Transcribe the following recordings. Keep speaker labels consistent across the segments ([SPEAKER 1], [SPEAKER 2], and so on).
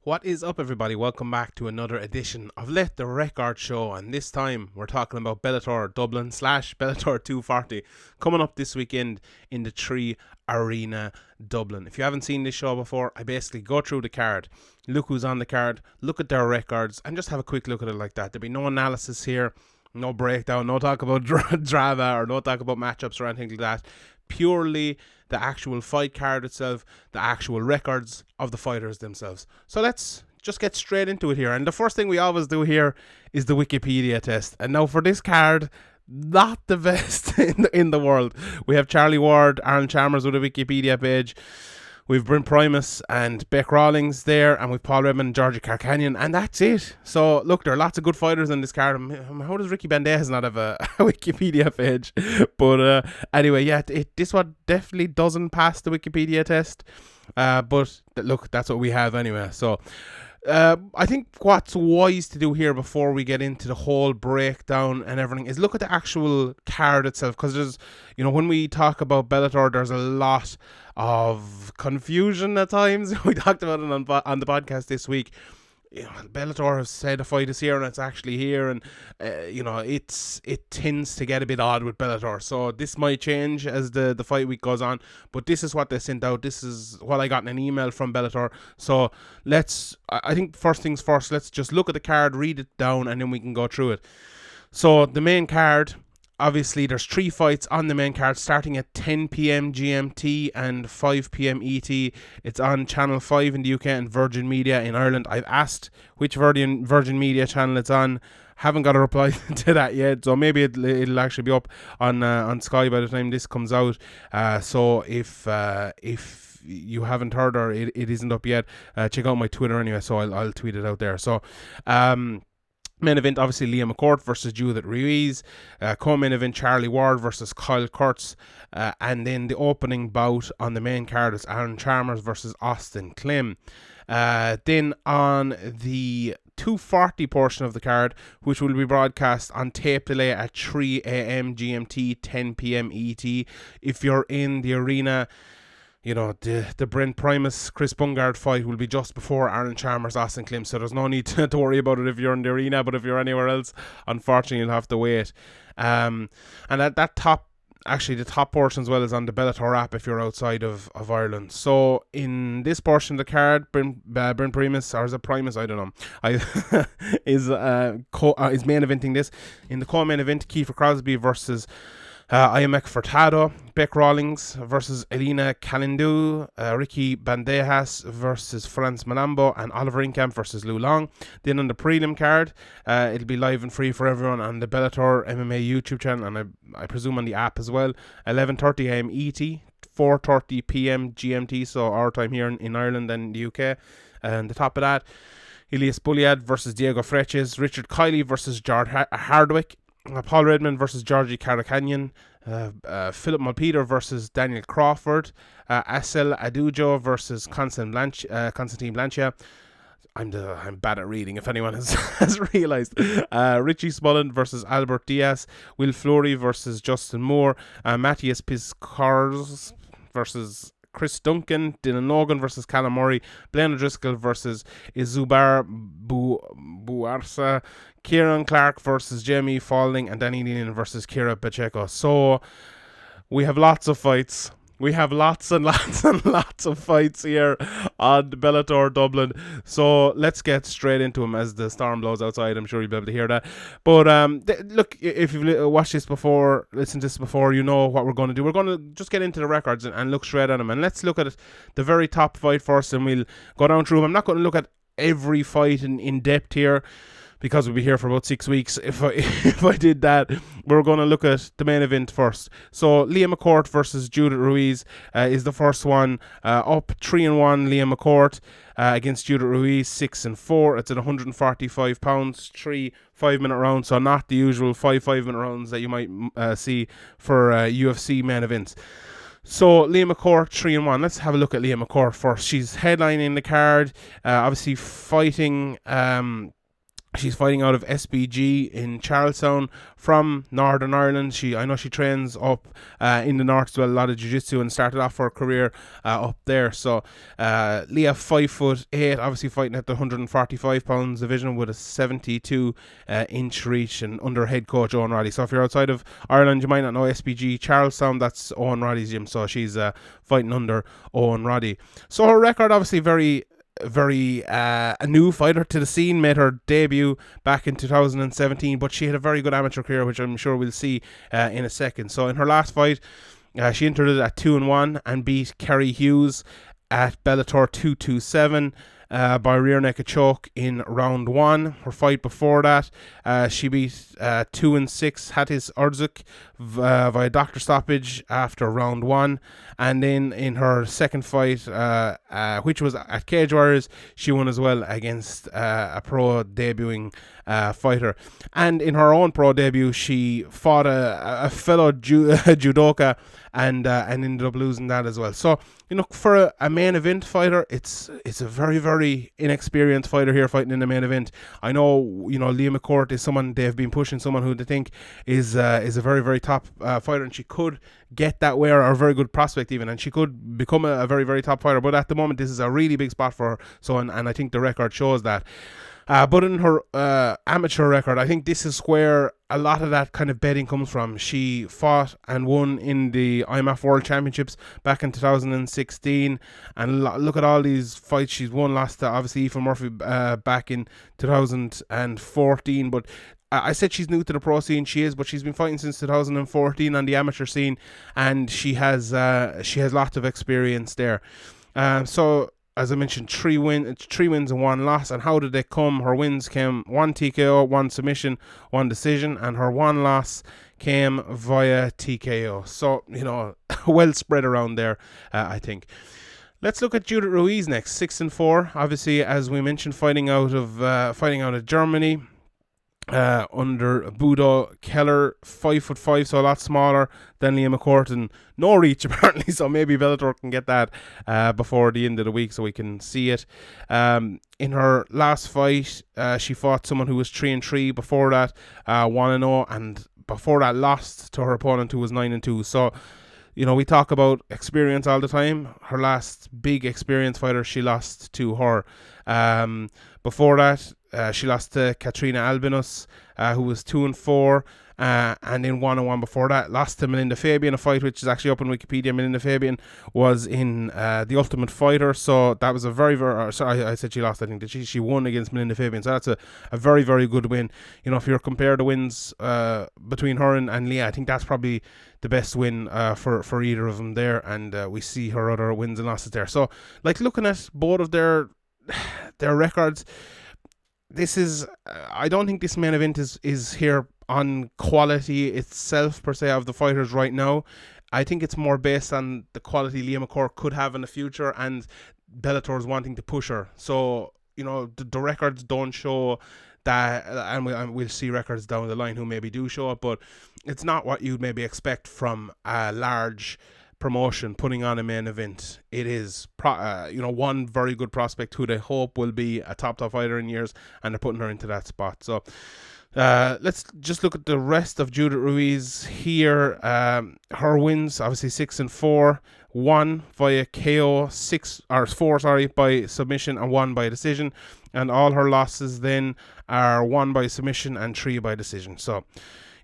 [SPEAKER 1] What is up, everybody? Welcome back to another edition of Let the Record Show, and this time we're talking about Bellator Dublin / Bellator 240 coming up this weekend in the 3 Arena Dublin. If you haven't seen this show before, I basically go through the card, look who's on the card, look at their records, and just have a quick look at it like that. There'll be no analysis here, no breakdown, no talk about drama or no talk about matchups or anything like that. Purely the actual fight card itself, the actual records of the fighters themselves. So let's just get straight into it here. And the first thing we always do here is the Wikipedia test. And now for this card, not the best in the world. We have Charlie Ward, Aaron Chalmers with a Wikipedia page. We've Bryn Primus and Beck Rawlings there, and we've Paul Redmond and Georgie Carcanian, and that's it. So, look, there are lots of good fighters in this card. How does Ricky Banda not have a Wikipedia page? But anyway, yeah, this one definitely doesn't pass the Wikipedia test. But look, that's what we have anyway. So, I think what's wise to do here before we get into the whole breakdown and everything is look at the actual card itself, because there's, when we talk about Bellator, there's a lot of confusion at times. We talked about it on the podcast this week. Bellator has said the fight is here and it's actually here, and it tends to get a bit odd with Bellator, so this might change as the fight week goes on, but this is what they sent out. This is what I got in an email from Bellator. So I think first things first, let's just look at the card, read it down, and then we can go through it. So the main card, obviously there's 3 fights on the main card starting at 10 p.m. GMT and 5 p.m. ET. It's on Channel 5 in the UK and Virgin Media in Ireland. I've asked which Virgin Media channel it's on. Haven't got a reply to that yet, so maybe it'll actually be up on Sky by the time this comes out. So if you haven't heard or it isn't up yet, check out my Twitter anyway, so I'll tweet it out there. So main event, obviously, Liam McCourt versus Judith Ruiz. Co-main event, Charlie Ward versus Kyle Quartz. And then the opening bout on the main card is Aaron Chalmers versus Austin Klim. Then on the 240 portion of the card, which will be broadcast on tape delay at 3 a.m. GMT, 10 p.m. ET. If you're in the arena, the Bryn Primus Chris Bungard fight will be just before Aaron Chalmers Austin Klim, so there's no need to worry about it if you're in the arena. But if you're anywhere else, unfortunately you'll have to wait. And at that the top portion as well is on the Bellator app if you're outside of Ireland. So in this portion of the card, Bryn Primus, or is it Primus? I don't know. is main eventing this. In the co-main event, Kiefer Crosby versus Iamek Furtado, Beck Rawlings versus Elena Kalindu, Ricky Bandejas versus Franz Malambo, and Oliver Inkamp versus Lou Long. Then on the prelim card, it'll be live and free for everyone on the Bellator MMA YouTube channel, and I presume on the app as well. 11:30 a.m. ET, 4:30 p.m. GMT, so our time here in Ireland and the UK. And the top of that, Elias Buliad versus Diego Freches, Richard Kiley versus George Hardwick, Paul Redmond versus Georgie Carcanian, Philip Malpeter versus Daniel Crawford, Asel Adujo versus Constantine Blanchia. I'm bad at reading, if anyone has realised. Richie Smullen versus Albert Diaz, Will Fleury versus Justin Moore, Matthias Piscars versus Chris Duncan, Dylan Logan versus Callum Murray, Blaine O'Driscoll versus Izubar Buarsa, Kieran Clark versus Jamie Falding, and Danny Nealon versus Kira Pacheco. So we have lots of fights. We have lots and lots and lots of fights here on Bellator Dublin. So let's get straight into them as the storm blows outside. I'm sure you'll be able to hear that. But look, if you've watched this before, listened to this before, you know what we're going to do. We're going to just get into the records and look straight at them. And let's look at the very top fight first, and we'll go down through them. I'm not going to look at every fight in depth here, because we'll be here for about 6 weeks if I did that. We're going to look at the main event first. So Liam McCourt versus Judith Ruiz is the first one. Up 3-1 Liam McCourt against Judith Ruiz, 6-4. It's at 145 pounds, 3 5-minute rounds, so not the usual 5-minute rounds that you might see for UFC main events. So Liam McCourt 3-1. Let's have a look at Liam McCourt first. She's headlining the card, obviously fighting She's fighting out of SBG in Charlestown from Northern Ireland. I know she trains up in the north, well, a lot of jiu-jitsu, and started off her career up there. So Leah, 5'8", obviously fighting at the 145 pounds division with a 72 inch reach, and under head coach Owen Roddy. So if you're outside of Ireland, you might not know SBG Charlestown. That's Owen Roddy's gym. So she's fighting under Owen Roddy. So her record, obviously very a new fighter to the scene, made her debut back in 2017, but she had a very good amateur career, which I'm sure we'll see in a second. So in her last fight, she entered it at 2-1 and beat Kerry Hughes at Bellator 227 by rear naked choke in round 1. Her fight before that, she beat 2-6 Hatis Orzuk via doctor stoppage after round 1. And then in her second fight, which was at Cage Warriors, she won as well against a pro debuting fighter. And in her own pro debut, she fought a fellow judoka and ended up losing that as well. So, you know, for a main event fighter, it's a very, very inexperienced fighter here fighting in the main event. I know, you know, Leah McCourt is someone they've been pushing, someone who they think is a very, very top fighter, and she could get that way, or a very good prospect even, and she could become a very, very top fighter. But at the moment, this is a really big spot for her. So, and I think the record shows that. But in her amateur record, I think this is where a lot of that kind of betting comes from. She fought and won in the IMF World Championships back in 2016. And look at all these fights she's won. Lost to, obviously, Aoife Murphy back in 2014. But I said she's new to the pro scene. She is, but she's been fighting since 2014 on the amateur scene. And she has lots of experience there. So, as I mentioned, 3 wins and 1 loss. And how did they come? Her wins came 1 TKO, 1 submission, 1 decision, and her 1 loss came via TKO. So, you know, well spread around there, I think. Let's look at Judith Ruiz next, 6-4. Obviously, as we mentioned, fighting out of Germany. Under Budo Keller, 5'5", so a lot smaller than Leah McCourt, and no reach apparently, so maybe Bellator can get that before the end of the week so we can see it. In her last fight, she fought someone who was 3-3, before that 1-0, and before that lost to her opponent who was 9-2. So, you know, we talk about experience all the time. Her last big experience fighter, she lost to her. Before that, she lost to Katrina Albinus, who was 2-4, and in 1-1 before that, lost to Melinda Fabian, a fight which is actually up on Wikipedia. Melinda Fabian was in The Ultimate Fighter, so that was a very, very, sorry, I said she lost, I think that she won against Melinda Fabian, so that's a very, very good win. You know, if you're compared the wins between her and Leah, I think that's probably the best win for either of them there, and we see her other wins and losses there. So, like, looking at both of their records, this is, I don't think this main event is here on quality itself per se of the fighters right now. I think it's more based on the quality Leah McCourt could have in the future, and Bellator's wanting to push her. So, you know, the records don't show that, and we'll see records down the line who maybe do show up, but it's not what you'd maybe expect from a large promotion putting on a main event. It is one very good prospect who they hope will be a top fighter in years, and they're putting her into that spot. So let's just look at the rest of Judith Ruiz here. Her wins, obviously 6-4, 1 via KO, 4 by submission, and 1 by decision, and all her losses then are 1 by submission and 3 by decision. So,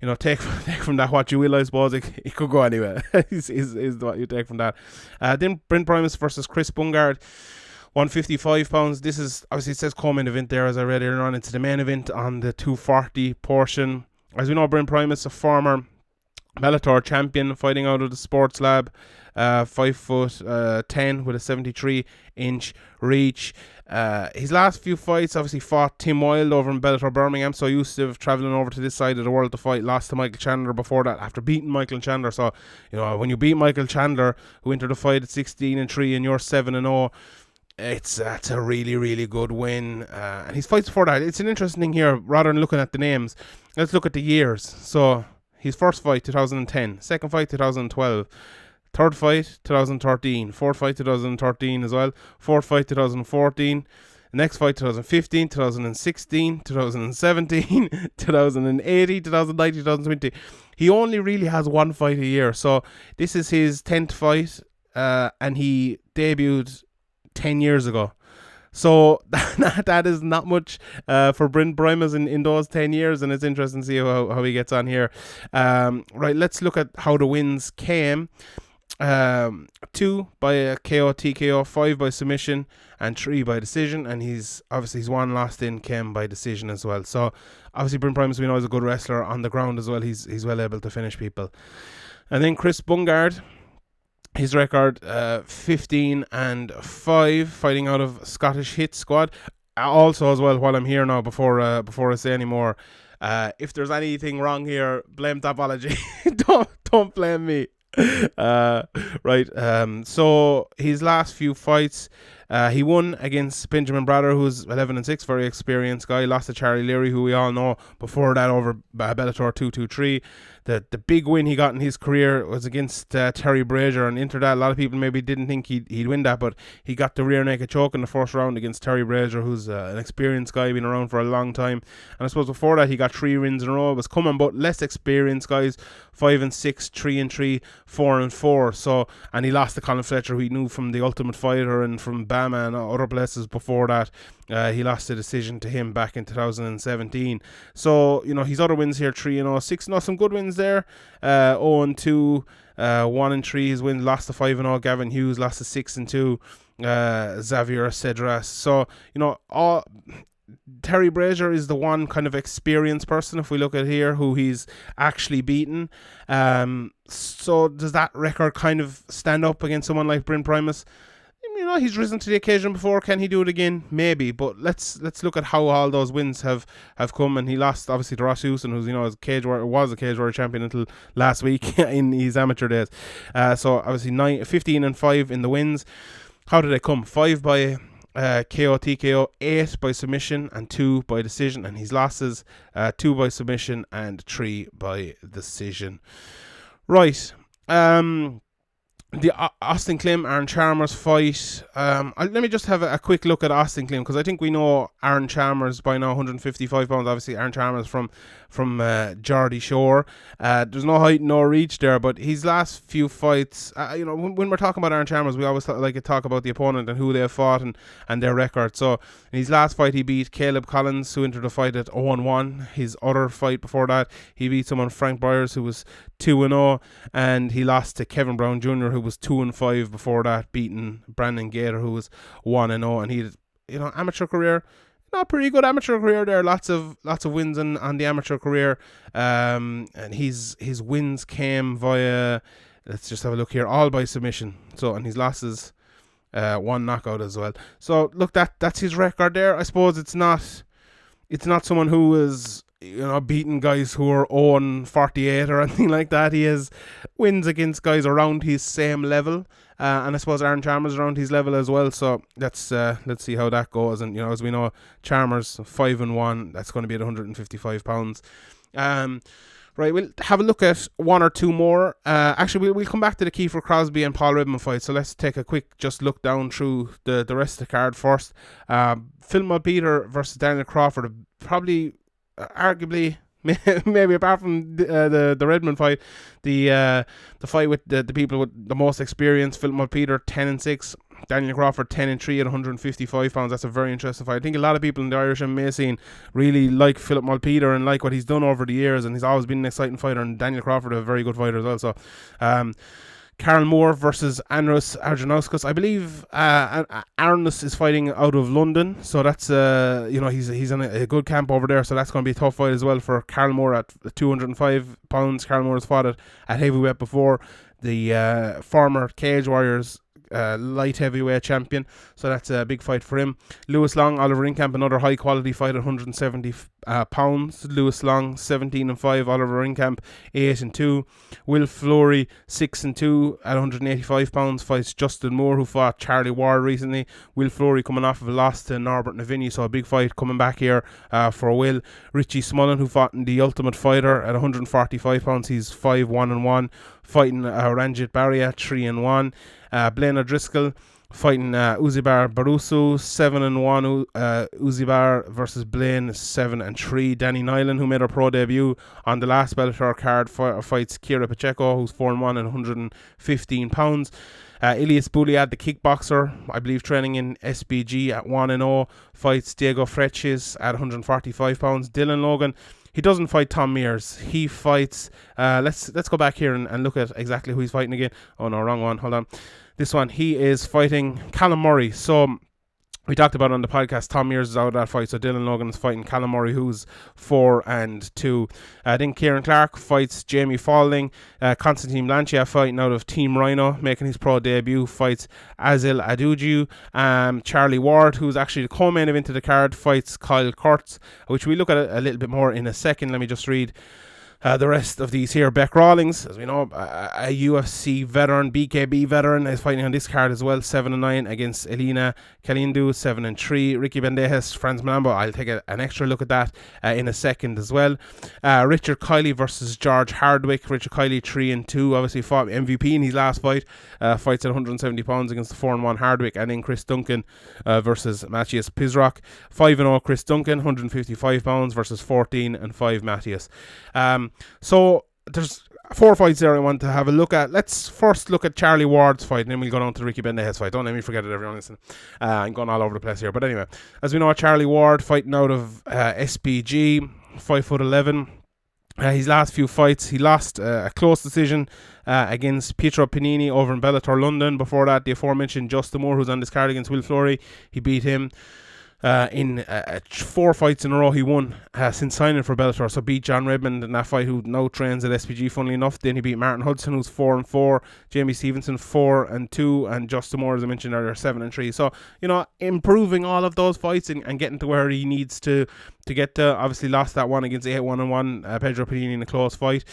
[SPEAKER 1] you know, take from that what you will, I suppose. It could go anywhere, is what you take from that. Then Bryn Primus versus Chris Bungard, 155 pounds. This is, obviously it says co-main event there, as I read earlier on. It's the main event on the 240 portion. As we know, Bryn Primus, a former Bellator champion, fighting out of the Sports Lab, 5'10" with a 73 inch reach. His last few fights, obviously fought Tim Wilde over in Bellator Birmingham, so used to travelling over to this side of the world to fight. Lost to Michael Chandler before that after beating Michael Chandler. So, you know, when you beat Michael Chandler, who entered the fight at 16-3, and you're 7-0, that's a really, really good win. And his fights before that, it's an interesting thing here, rather than looking at the names, let's look at the years. So his first fight 2010, second fight 2012, third fight 2013, fourth fight 2013 as well, fourth fight 2014, next fight 2015, 2016, 2017, 2018, 2019, 2020. He only really has one fight a year. So this is his 10th fight, and he debuted 10 years ago. So that is not much for Brent Primus in those 10 years, and it's interesting to see how he gets on here. Right, let's look at how the wins came. 2 by a KO TKO, 5 by submission, and 3 by decision. And he's one lost in came by decision as well. So obviously Brent Primus, we know, is a good wrestler on the ground as well. He's well able to finish people. And then Chris Bungard, his record 15-5, fighting out of Scottish Hit Squad. Also as well, while I'm here now, before I say any more, if there's anything wrong here, blame Topology. don't blame me. Right. So his last few fights, he won against Benjamin Brader, who's 11-6, very experienced guy. Lost to Charlie Leary, who we all know. Before that, over Bellator 223. The big win he got in his career was against Terry Brazier, and into that, a lot of people maybe didn't think he'd win that, but he got the rear naked choke in the first round against Terry Brazier, who's an experienced guy, been around for a long time. And I suppose before that, he got 3 wins in a row. It was coming, but less experienced guys, 5-6, 3-3, 4-4. So, and he lost to Colin Fletcher, who he knew from The Ultimate Fighter and from Bama and other places before that. He lost a decision to him back in 2017. So, his other wins here, 3-0, 6-0, some good wins there. 0-2, 1-3, his wins. Lost to 5-0, Gavin Hughes. Lost to 6-2, Xavier Cedras. So, Terry Brazier is the one kind of experienced person, if we look at here, who he's actually beaten. So does that record kind of stand up against someone like Brent Primus? He's risen to the occasion before. Can he do it again? Maybe. But let's look at how all those wins have come. And he lost obviously to Ross Houston, who's was a cage warrior champion until last week in his amateur days. So obviously 15-5 in the wins. How did they come? 5 by KO TKO, 8 by submission, and 2 by decision. And his losses, 2 by submission and 3 by decision. Right. The Austin Klim, Aaron Chalmers fight. Let me just have a quick look at Austin Klim, because I think we know Aaron Chalmers by now, 155 pounds. Obviously, Aaron Chalmers from Geordie Shore. There's no height, no reach there, but his last few fights, when we're talking about Aaron Chalmers, we always like to talk about the opponent and who they have fought and their record. So in his last fight, he beat Caleb Collins, who entered the fight at 0-1. His other fight before that, he beat someone, Frank Byers, who was 2-0, and he lost to Kevin Brown Jr., who was 2-5 before that, beating Brandon Gator, who was 1-0, and he had, amateur career, not pretty good amateur career there, lots of wins on the amateur career, and his wins came via, let's just have a look here, all by submission. So, and his losses, 1 knockout as well. So look, that's his record there. I suppose it's not someone who is beating guys who are 0-48 or anything like that. He has wins against guys around his same level, and I suppose Aaron Chalmers around his level as well. So let's see how that goes. And as we know, Chalmers 5-1. That's going to be at 155 pounds. Right, we'll have a look at 1 or 2 more. Actually, we'll come back to the Kiefer Crosby and Paul Redmond fight. So let's take a quick just look down through the rest of the card first. Phil Malpeter versus Daniel Crawford. Probably, arguably, maybe apart from the Redmond fight, the fight with the people with the most experience. Phil Malpeter 10-6. Daniel Crawford 10-3 at 155 pounds. That's a very interesting fight. I think a lot of people in the Irish MMA scene really like Philip Malpeter and like what he's done over the years, and he's always been an exciting fighter, and Daniel Crawford a very good fighter as well. So Carl Moore versus Andros Arjanauskas. I believe Arnus is fighting out of London, so that's he's in a good camp over there, so that's going to be a tough fight as well for Carl Moore at 205 pounds. Carl Moore has fought at heavyweight before, the former Cage Warriors light heavyweight champion, so that's a big fight for him. Lewis Long, Oliver Inkamp, another high quality fight at 170 pounds. Lewis Long 17-5, Oliver Inkamp 8-2. Will Flory 6-2 at 185 pounds, fights Justin Moore, who fought Charlie Ward recently. Will Flory coming off of a loss to Norbert Navini, so a big fight coming back here for Will. Richie Smullen, who fought in the Ultimate Fighter at 145 pounds, he's 5-1-1, fighting Ranjit Barria 3-1. Blaine O'Driscoll fighting Uzibar Barusu, 7-1. Uzibar versus Blaine, 7-3. Danny Nyland, who made her pro debut on the last Bellator card, fights Kira Pacheco, who's 4-1 and 115 pounds. Ilias Bouliad, the kickboxer, I believe training in SBG at 1-0, fights Diego Freches at 145 pounds. Dylan Logan, he doesn't fight Tom Mears. He fights, let's go back here and look at exactly who he's fighting again. Oh no, wrong one, hold on. This one, he is fighting Callum Murray. So we talked about it on the podcast, Tom Mears is out of that fight, so Dylan Logan is fighting Callum Murray, who's 4-2. Then Kieran Clark fights Jamie Falding. Constantine Blanchia fighting out of Team Rhino, making his pro debut, fights Azil Aduju. Charlie Ward, who's actually the co-main event of the card, fights Kyle Quartz, which we look at a little bit more in a second. Let me just read the rest of these here. Beck Rawlings, as we know, a UFC veteran, BKB veteran, is fighting on this card as well, 7-9 against Elena Kalindu, 7-3. Ricky Bandejas, Franz Malambo, I'll take an extra look at that in a second as well. Richard Kiley versus George Hardwick. Richard Kiley, 3-2, obviously fought MVP in his last fight, fights at 170 pounds against the 4-1 Hardwick. And then Chris Duncan versus Matthias Pizrock, 5-0 Chris Duncan, 155 pounds versus 14-5 Matthias. So there's 4 fights there I want to have a look at. Let's first look at Charlie Ward's fight, and then we'll go down to Ricky Bandejas' fight. Don't let me forget it, everyone. Listen, I'm going all over the place here. But anyway, as we know, Charlie Ward fighting out of SBG, 5'11". His last few fights, he lost a close decision against Pietro Panini over in Bellator London. Before that, the aforementioned Justin Moore, who's on this card against Will Fleury, he beat him. In 4 fights in a row he won since signing for Bellator. So beat John Redmond in that fight, who now trains at SPG, funnily enough. Then he beat Martin Hudson, who's 4-4, Jamie Stevenson 4-2, and Justin Moore, as I mentioned earlier, 7-3. So, you know, improving all of those fights and getting to where he needs to get to. Obviously lost that one against 8-1-1 Pedro Panini in a close fight.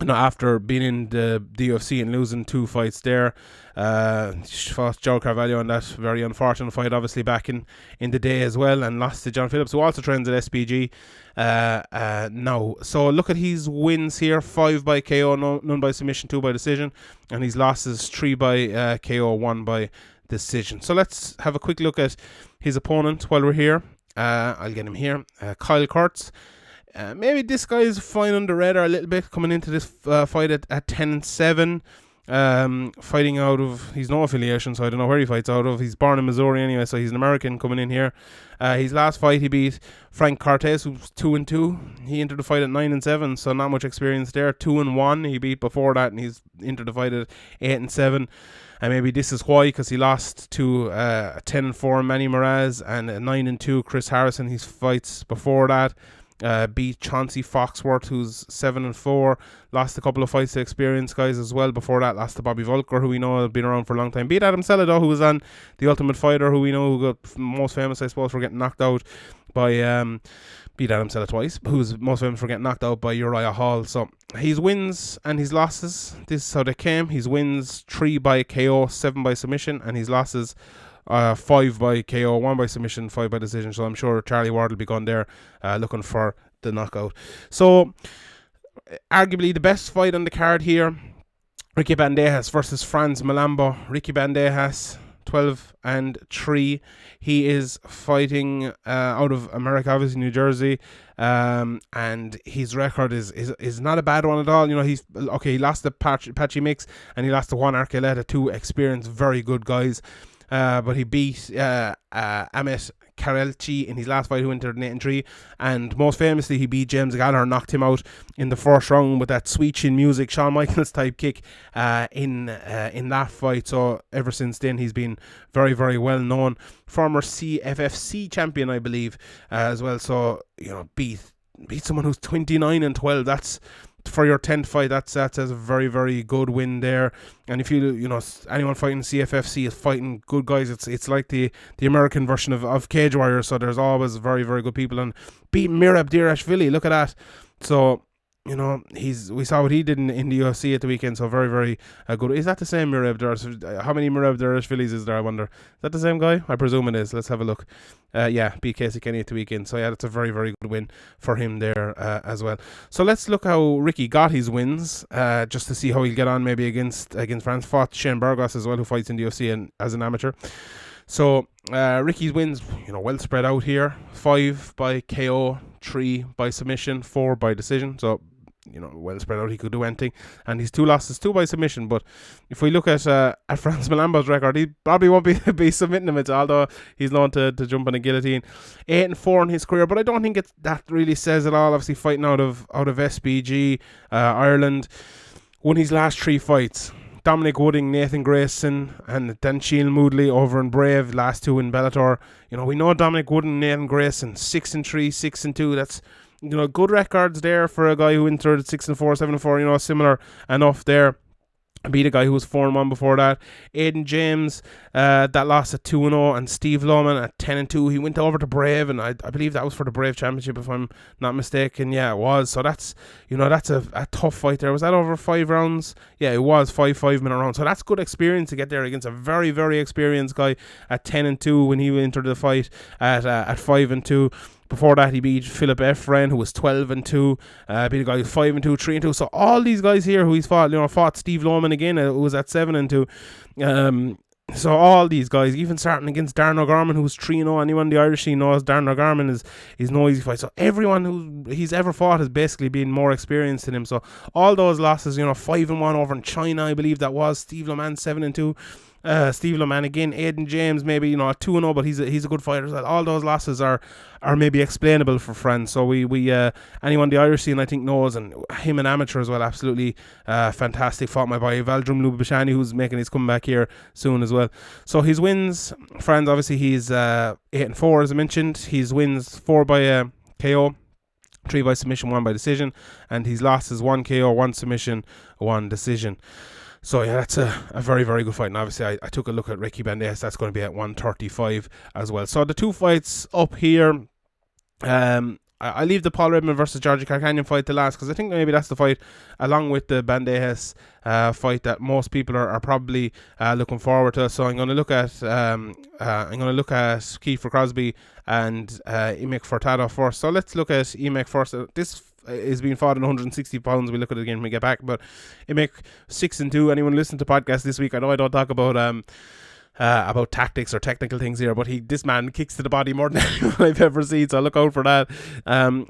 [SPEAKER 1] After being in the UFC and losing 2 fights there, fought Joe Carvalho in that very unfortunate fight, obviously back in the day as well, and lost to John Phillips, who also trains at SPG now. So look at his wins here: 5 by KO, none by submission, 2 by decision, and his losses: 3 by KO, 1 by decision. So let's have a quick look at his opponent while we're here. I'll get him here. Kyle Kurtz. Maybe this guy is flying under the radar a little bit coming into this fight at 10-7. Fighting out of, he's no affiliation, so I don't know where he fights out of. He's born in Missouri anyway, so he's an American coming in here. His last fight, he beat Frank Cortez, who's 2-2. He entered the fight at 9-7, so not much experience there. 2-1 he beat before that, and he's entered the fight at 8-7. And maybe this is why, because he lost to 10-4 Manny Moraz and 9-2 Chris Harrison. His fights before that beat Chauncey Foxworth, who's 7-4. Lost a couple of fights to experienced guys as well. Before that, lost to Bobby Volker, who we know has been around for a long time. Beat Adam Celador, who was on The Ultimate Fighter, who we know who got most famous, I suppose, for getting knocked out by beat Adam Celador twice, who's most famous for getting knocked out by Uriah Hall. So his wins and his losses, this is how they came. His wins: 3 by KO, 7 by submission, and his losses: 5 by KO, 1 by submission, 5 by decision. So I'm sure Charlie Ward will be gone there looking for the knockout. So arguably the best fight on the card here: Ricky Bandejas versus Franz Malambo. Ricky Bandejas, 12-3. He is fighting out of America, obviously New Jersey, and his record is not a bad one at all. You know, he lost to Patchy Mix and he lost to Juan Arqueleta, 2 experienced, very good guys. But he beat Amit Karelchi in his last fight, who entered 8-3, and most famously he beat James Gallagher, knocked him out in the first round with that sweet chin music, Shawn Michaels type kick in that fight. So ever since then he's been very, very well known. Former CFFC champion, I believe, as well. So, you know, beat someone who's 29-12. That's, for your 10th fight, that's a very, very good win there. And if you know, anyone fighting CFFC is fighting good guys. It's like the American version of Cage Warriors. So there's always very, very good people. And beat Mirab Dirashvili, look at that. So we saw what he did in the UFC at the weekend, so very, very good. Is that the same Murev Darish? How many Murev Darish Phillies is there, I wonder? Is that the same guy? I presume it is. Let's have a look. Beat Casey Kenny at the weekend. So, that's a very, very good win for him there as well. So, let's look how Ricky got his wins, just to see how he'll get on maybe against France. Fought Shane Burgos as well, who fights in the UFC and as an amateur. So, Ricky's wins, well spread out here. 5 by KO, 3 by submission, 4 by decision. So, well spread out. He could do anything. And his 2 losses, 2 by submission. But if we look at Franz Malambo's record, he probably won't be submitting him, although he's known to jump on a guillotine. 8-4 in his career, but I don't think that really says it all. Obviously, fighting out of SBG, Ireland. Won his last 3 fights. Dominic Wooding, Nathan Grayson, and then Sheil Moodley over in Brave, last 2 in Bellator. We know Dominic Wooding, Nathan Grayson, 6-3, 6-2. That's good records there for a guy who entered 6-4, 7-4. Similar enough there. Beat a guy who was 4-1 before that. Aidan James, that lost at 2-0, and Steve Lohman at 10-2. He went over to Brave, and I believe that was for the Brave Championship, if I'm not mistaken. Yeah, it was. So that's that's a tough fight there. Was that over 5 rounds? Yeah, it was 5-minute rounds. So that's good experience to get there against a very, very experienced guy at 10-2 when he entered the fight at 5-2. Before that, he beat Philip Efren, who was 12-2. Beat a guy who's 5-2, 3-2. So all these guys here who he's fought, fought Steve Lohman again, who was at 7-2. So all these guys, even starting against Darren O'Gorman, who's 3-0. Anyone in the Irish scene knows Darren O'Gorman is no easy fight. So everyone who he's ever fought has basically been more experienced than him. So all those losses, 5-1 over in China, I believe that was. Steve Lohman, 7-2. Steve Lohman again. Aidan James maybe 2-0, but he's a good fighter as well. All those losses are maybe explainable for France. So we anyone the Irish scene I think knows, and him an amateur as well, absolutely fantastic. Fought my boy Valdrum Lubashani, who's making his comeback here soon as well. So his wins, France, obviously he's 8-4 as I mentioned. His wins 4 by KO, 3 by submission, 1 by decision, and his losses 1 KO, 1 submission, 1 decision. So that's a very, very good fight. And obviously I took a look at Ricky Bandes. That's going to be at 135 as well. So the 2 fights up here, I leave the Paul Redmond versus Georgie Carcanian fight to last, because I think maybe that's the fight, along with the Bandejas fight, that most people are probably looking forward to. So I'm going to look at Kiefer Crosby and Emick Furtado first. So let's look at Emick first. This is being fought in 160 pounds. We look at it again when we get back. But Emick 6-2. Anyone listen to podcasts this week? I know I don't talk about tactics or technical things here, but this man kicks to the body more than anyone I've ever seen, so look out for that.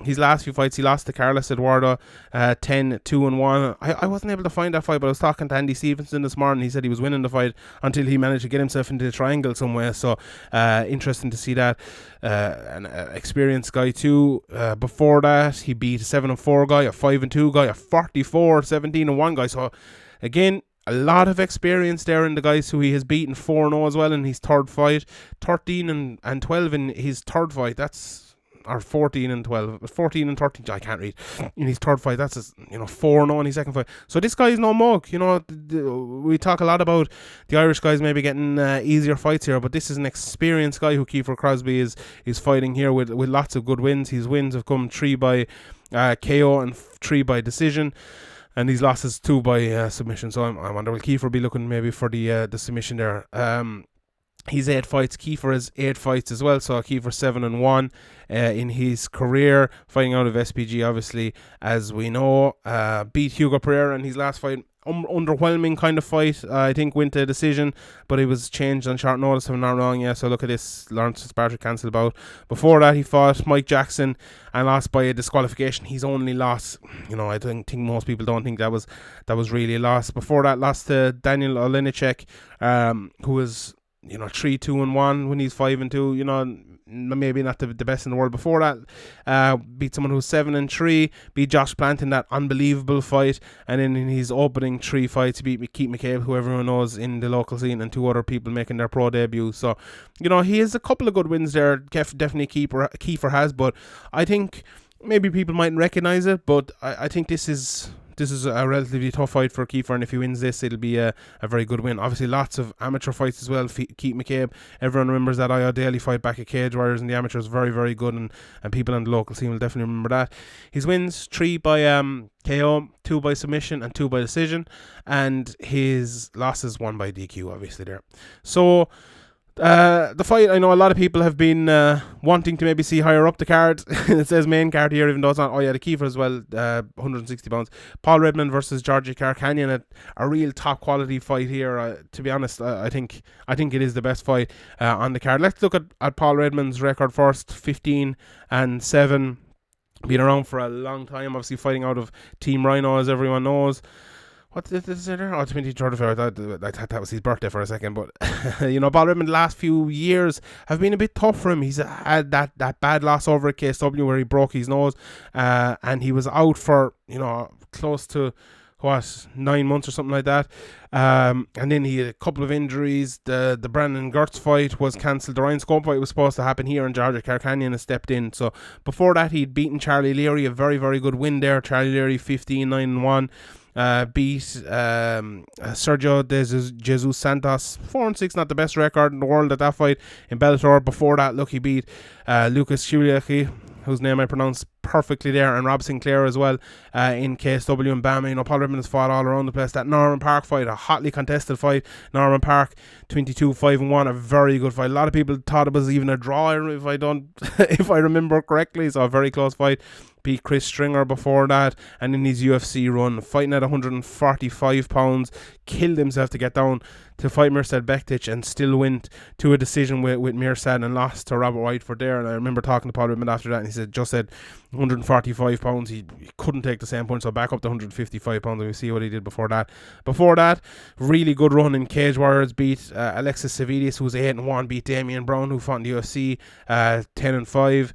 [SPEAKER 1] His last few fights, he lost to Carlos Eduardo 10-2-1. I wasn't able to find that fight, but I was talking to Andy Stevenson this morning. He said he was winning the fight until he managed to get himself into the triangle somewhere, so interesting to see that. An experienced guy too. Before that, he beat a 7-4 guy, a 5-2 guy, a 44-17-1 guy. So again, a lot of experience there in the guys who he has beaten 4-0 as well in his third fight. 13-12 in his third fight. That's, or 14-12, 14-13. I can't read. In his third fight, that's 4-0 in his second fight. So this guy is no mug. We talk a lot about the Irish guys maybe getting easier fights here, but this is an experienced guy who Kiefer Crosby is fighting here with lots of good wins. His wins have come 3 by KO and 3 by decision. And these losses 2 by submission. So I wonder, will Kiefer be looking maybe for the submission there? He's 8 fights. Kiefer has 8 fights as well. So Kiefer 7-1 in his career, fighting out of SPG, obviously, as we know. Beat Hugo Pereira in his last fight. Underwhelming kind of fight. I think went to decision, but it was changed on short notice, if I'm not wrong. Yeah, so look at this. Lawrence Fitzpatrick cancelled bout. Before that, he fought Mike Jackson and lost by a disqualification. He's only lost, I think most people don't think that was really a loss. Before that, lost to Daniel Olenicek, who was 3-2-1 when he's 5-2. Maybe not the best in the world. Before that, beat someone who's 7-3. Beat Josh Plant in that unbelievable fight, and then in his opening 3 fights, he beat Keith McCabe, who everyone knows in the local scene, and 2 other people making their pro debut. So he has a couple of good wins there. Definitely Kiefer has, but I think maybe people mightn't recognise it, but I think this is this is a relatively tough fight for Kiefer, and if he wins this, it'll be a very good win. Obviously, lots of amateur fights as well. Keith McCabe, everyone remembers that Io Daly fight back at Cage Warriors in the amateurs, very, very good, and people in the local scene will definitely remember that. His wins, 3 by KO, 2 by submission, and 2 by decision, and his losses, 1 by DQ, obviously there. So the fight, I know a lot of people have been wanting to maybe see higher up the card. It says main card here, even though it's not. Oh yeah, the Kiefer as well, 160 pounds. Paul Redmond versus Georgie Carcanian, a real top quality fight here. To be honest, I think it is the best fight on the card. Let's look at Paul Redmond's record first. 15-7, been around for a long time, obviously fighting out of Team Rhino, as everyone knows. What is this there? Oh, 23rd February. I thought that was his birthday for a second. But, Paul Redmond the last few years have been a bit tough for him. He's had that bad loss over at KSW where he broke his nose. And he was out for, close to, 9 months or something like that. And then he had a couple of injuries. The Brandon Gertz fight was cancelled. The Ryan Scope fight was supposed to happen here, and Georgia Carcanian has stepped in. So before that, he'd beaten Charlie Leary, a very, very good win there. Charlie Leary 15-9-1. Beat Sergio de Jesus Santos 4-6, not the best record in the world at that fight in Bellator. Before that, he beat Lucas Shuliaki, whose name I pronounced perfectly there, and Rob Sinclair as well in KSW and Bama. Paul Redmond has fought all around the place. That Norman Park fight, a hotly contested fight. Norman Park 22-5-1, a very good fight. A lot of people thought it was even a draw if I remember correctly, so a very close fight. Beat Chris Stringer before that, and in his UFC run, fighting at 145 pounds, killed himself to get down to fight Mirsad Bektic, and still went to a decision with Mirsad and lost to Robert Whiteford there. And I remember talking to Paul Redmond after that, and he said 145 pounds, he couldn't take the same point, so back up to 155 pounds, and we see what he did before that. Before that, really good run in Cage Warriors, beat Alexis Savidius, who was 8-1, beat Damian Brown, who fought in the UFC, 10-5.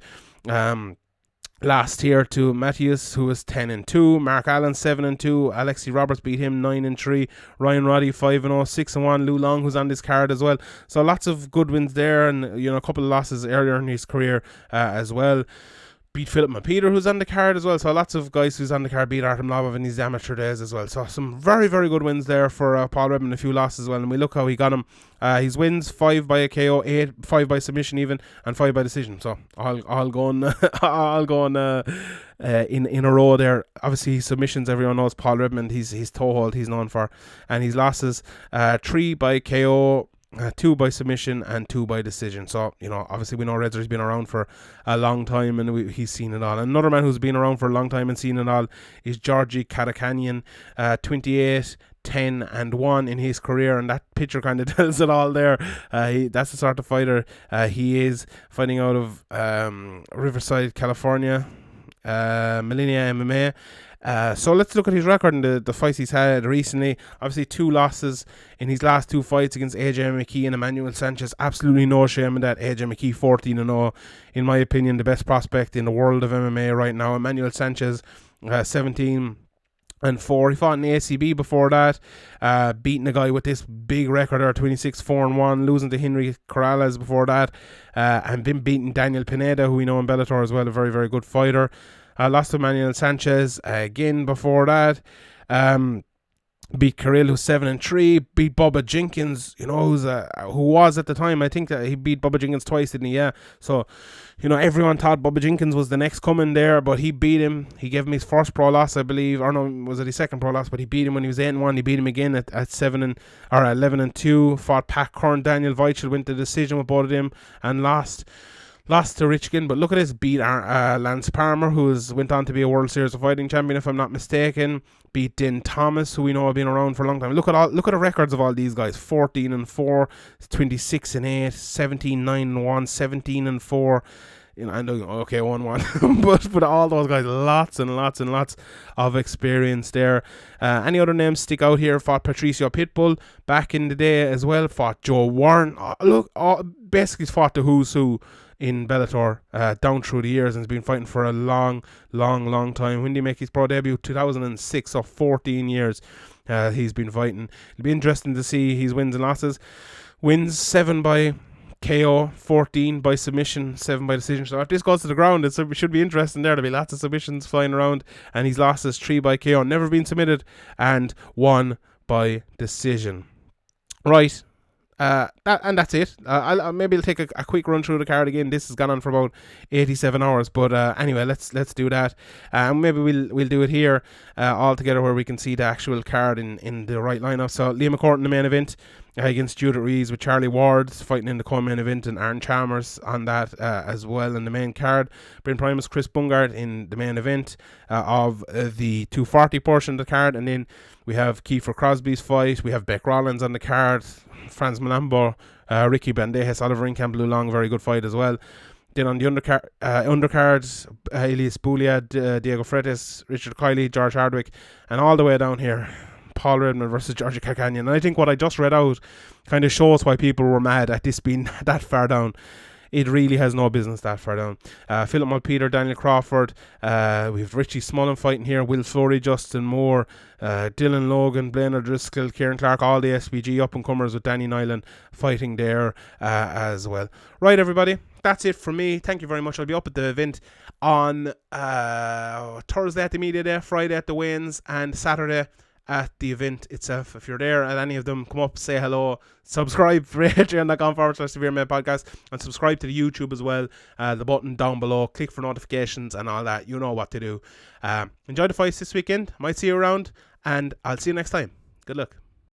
[SPEAKER 1] Last year to Matthias, who was 10-2. Mark Allen 7-2. Alexi Roberts beat him 9-3. Ryan Roddy 5-0, 6-1. Lou Long, who's on this card as well. So lots of good wins there, and a couple of losses earlier in his career as well. Beat Philip Mapeter, who's on the card as well. So lots of guys who's on the card. Beat Artem Lobov in his amateur days as well. So some very, very good wins there for Paul Redmond. A few losses as well. And we look how he got him. His wins, 5 by a KO, 5 by submission even, and 5 by decision. So all going in a row there. Obviously his submissions, everyone knows Paul Redmond, his toe hold he's known for. And his losses, 3 by KO, 2 by submission, and 2 by decision. So, obviously we know Redser's been around for a long time, and he's seen it all. Another man who's been around for a long time and seen it all is Georgie Carcanian, 28-10-1 in his career, and that picture kind of tells it all there. That's the sort of fighter he is, fighting out of Riverside, California, Millennia MMA. So let's look at his record and the fights he's had recently. Obviously 2 losses in his last 2 fights against AJ McKee and Emmanuel Sanchez. Absolutely no shame in that. AJ McKee 14-0, in my opinion the best prospect in the world of MMA right now. Emmanuel Sanchez 17-4. He fought in the ACB before that, beating a guy with this big record there, 26-4-1, losing to Henry Corrales before that, and been beating Daniel Pineda, who we know in Bellator as well, a very, very good fighter. Lost to Emmanuel Sanchez again before that. Beat Kirill, who's 7-3. Beat Bubba Jenkins, who was at the time, I think that he beat Bubba Jenkins twice, didn't he? Yeah. So, everyone thought Bubba Jenkins was the next coming there, but he beat him. He gave him his first pro loss, I believe, or no, was it his second pro loss? But he beat him when he was 8-1. He beat him again at 11-2. Fought Pat Curran, Daniel Weichel, went to the decision with both of them and lost to Richkin. But look at this, beat Lance Palmer, who went on to be a World Series of Fighting champion, if I'm not mistaken. Beat Din Thomas, who we know have been around for a long time. Look at the records of all these guys: 14-4, 26-8, 17-9-1, 17-4. I know, okay, 1-1, but all those guys, lots and lots and lots of experience there. Any other names stick out here? Fought Patricio Pitbull back in the day as well. Fought Joe Warren. Basically fought the who's who in Bellator down through the years, and has been fighting for a long time. When did he make his pro debut? 2006, so 14 years he's been fighting. It'll be interesting to see his wins and losses. Wins 7 by KO, 14 by submission, 7 by decision. So if this goes to the ground, it should be interesting there. There'll be lots of submissions flying around. And he's lost his 3 by KO, never been submitted, and 1 by decision. Right. That's it. Maybe I'll take a quick run through the card again. This has gone on for about 87 hours, but anyway, let's do that. Maybe we'll do it here all together, where we can see the actual card in the right lineup. So Liam McCourt in the main event against Judith Reeves, with Charlie Ward fighting in the co-main event, and Aaron Chalmers on that as well in the main card. Bryn Primus, Chris Bungard in the main event of the 240 portion of the card, and then we have Kiefer Crosby's fight. We have Beck Rollins on the card, Franz Malambo, Ricky Bandejas, Oliver Inkamp, Blue Long, very good fight as well. Then on the undercard, Elias Boulia, Diego Freitas, Richard Kiley, George Hardwick, and all the way down here, Paul Redmond versus Georgia Calcanyan. And I think what I just read out kind of shows why people were mad at this being that far down. It really has no business that far down. Philip Malpeter, Daniel Crawford. We have Richie Smullen fighting here. Will Fleury, Justin Moore, Dylan Logan, Blaine O'Driscoll, Kieran Clark, all the SPG up-and-comers, with Danny Nyland fighting there as well. Right, everybody. That's it from me. Thank you very much. I'll be up at the event on Thursday at the media day, Friday at the weigh-ins, and Saturday at the event itself. If you're there at any of them, come up, say hello, subscribe for patreon.com/SevereMMA podcast, and subscribe to the YouTube as well. The button down below, click for notifications and all that. You know what to do. Enjoy the fights this weekend. Might see you around, and I'll see you next time. Good luck.